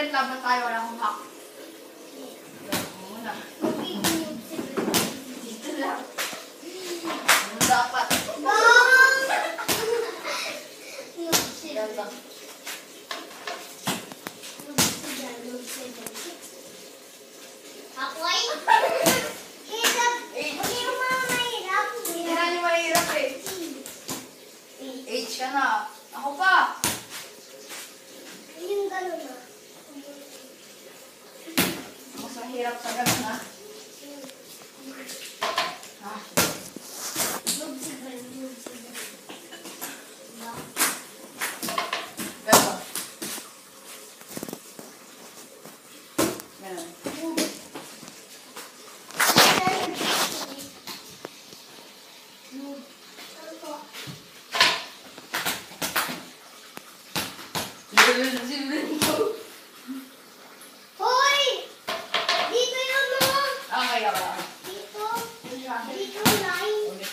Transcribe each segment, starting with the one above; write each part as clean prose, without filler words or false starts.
ulit laban tayo, wala akong hack. Muna. Dito lang. Ano dapat? Ganda. Ako ay hirap. Hindi mo mahirap. Hindi na niyo mahirap eh. H ka na. Ako pa. Yung gano'n na. Mas mahirap sa gano'n na. Ah. Gano'n. Gano'n. Hoy! Dito yun mo! Okay, okay. Dito. Dito line. Ulit.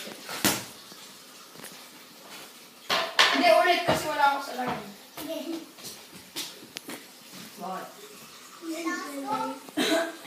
Hindi, ulit kasi wala ako sa line. Hindi. Bakit? Last ko.